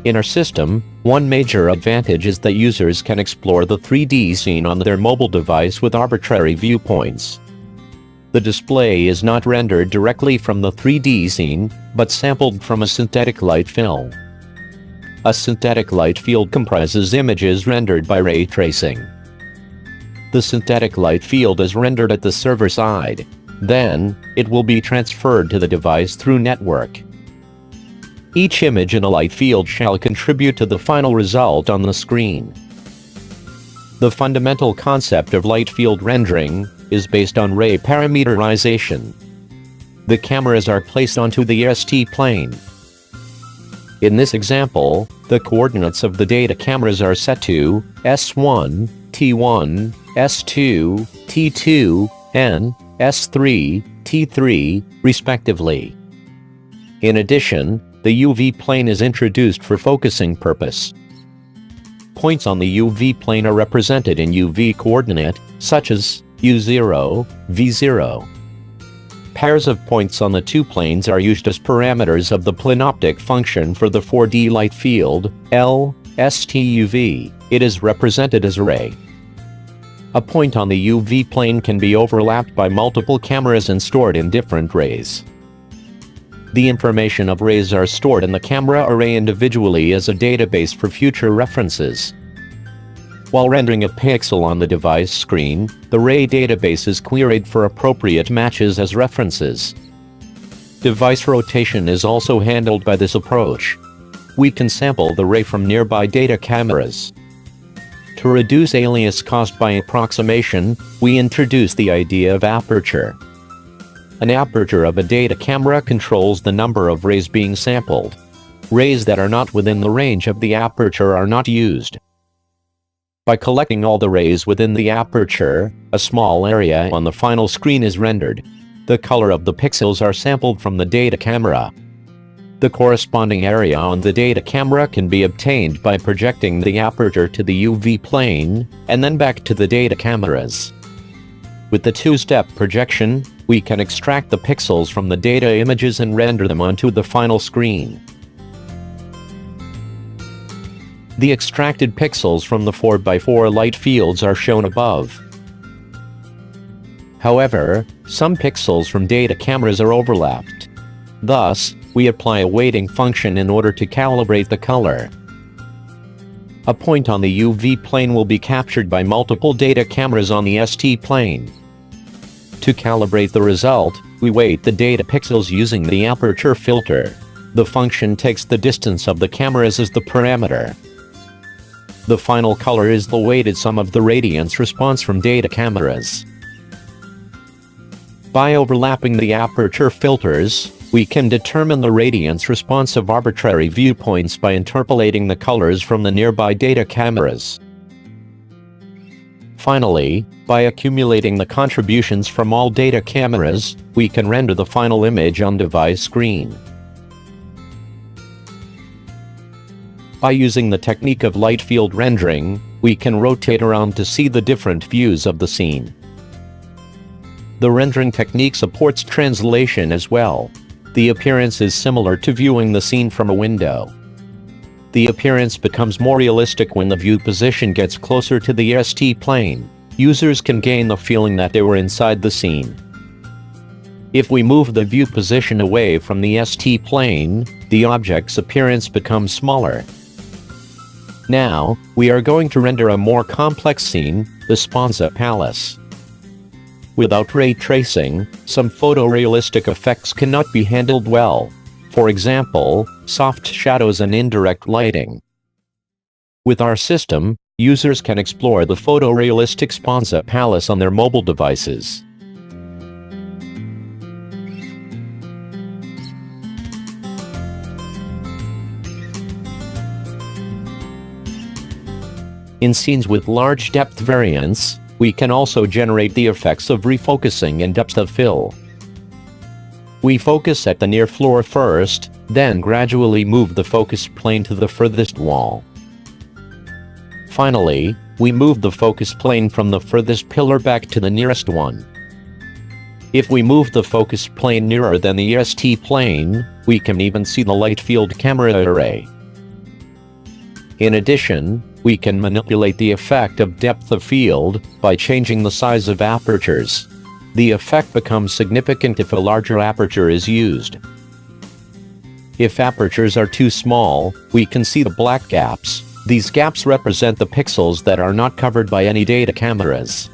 In our system, one major advantage is that users can explore the 3D scene on their mobile device with arbitrary viewpoints. The display is not rendered directly from the 3D scene, but sampled from a synthetic light field. A synthetic light field comprises images rendered by ray tracing. The synthetic light field is rendered at the server side. Then, it will be transferred to the device through network. Each image in a light field shall contribute to the final result on the screen. The fundamental concept of light field rendering is based on ray parameterization. The cameras are placed onto the ST plane. In this example, the coordinates of the data cameras are set to S1, T1, S2, T2, and S3, T3, respectively. In addition, the UV plane is introduced for focusing purpose. Points on the UV plane are represented in UV coordinate, such as U0, V0. Pairs of points on the two planes are used as parameters of the planoptic function for the 4D light field, L, STUV. It is represented as a ray. A point on the UV plane can be overlapped by multiple cameras and stored in different rays. The information of rays are stored in the camera array individually as a database for future references. While rendering a pixel on the device screen, the ray database is queried for appropriate matches as references. Device rotation is also handled by this approach. We can sample the ray from nearby data cameras. To reduce alias caused by approximation, we introduce the idea of aperture. An aperture of a data camera controls the number of rays being sampled. Rays that are not within the range of the aperture are not used. By collecting all the rays within the aperture, a small area on the final screen is rendered. The color of the pixels are sampled from the data camera. The corresponding area on the data camera can be obtained by projecting the aperture to the UV plane, and then back to the data cameras. With the two-step projection, we can extract the pixels from the data images and render them onto the final screen. The extracted pixels from the 4x4 light fields are shown above. However, some pixels from data cameras are overlapped. Thus, we apply a weighting function in order to calibrate the color. A point on the UV plane will be captured by multiple data cameras on the ST plane. To calibrate the result, we weight the data pixels using the aperture filter. The function takes the distance of the cameras as the parameter. The final color is the weighted sum of the radiance response from data cameras. By overlapping the aperture filters, we can determine the radiance response of arbitrary viewpoints by interpolating the colors from the nearby data cameras. Finally, by accumulating the contributions from all data cameras, we can render the final image on device screen. By using the technique of light field rendering, we can rotate around to see the different views of the scene. The rendering technique supports translation as well. The appearance is similar to viewing the scene from a window. The appearance becomes more realistic when the view position gets closer to the ST plane. Users can gain the feeling that they were inside the scene. If we move the view position away from the ST plane, the object's appearance becomes smaller. Now, we are going to render a more complex scene, the Sponza Palace. Without ray tracing, some photorealistic effects cannot be handled well. For example, soft shadows and indirect lighting. With our system, users can explore the photorealistic Sponza Palace on their mobile devices. In scenes with large depth variance, we can also generate the effects of refocusing and depth of fill. We focus at the near floor first, then gradually move the focus plane to the furthest wall. Finally, we move the focus plane from the furthest pillar back to the nearest one. If we move the focus plane nearer than the ST plane, we can even see the light field camera array. In addition, we can manipulate the effect of depth of field by changing the size of apertures. The effect becomes significant if a larger aperture is used. If apertures are too small, we can see the black gaps. These gaps represent the pixels that are not covered by any data cameras.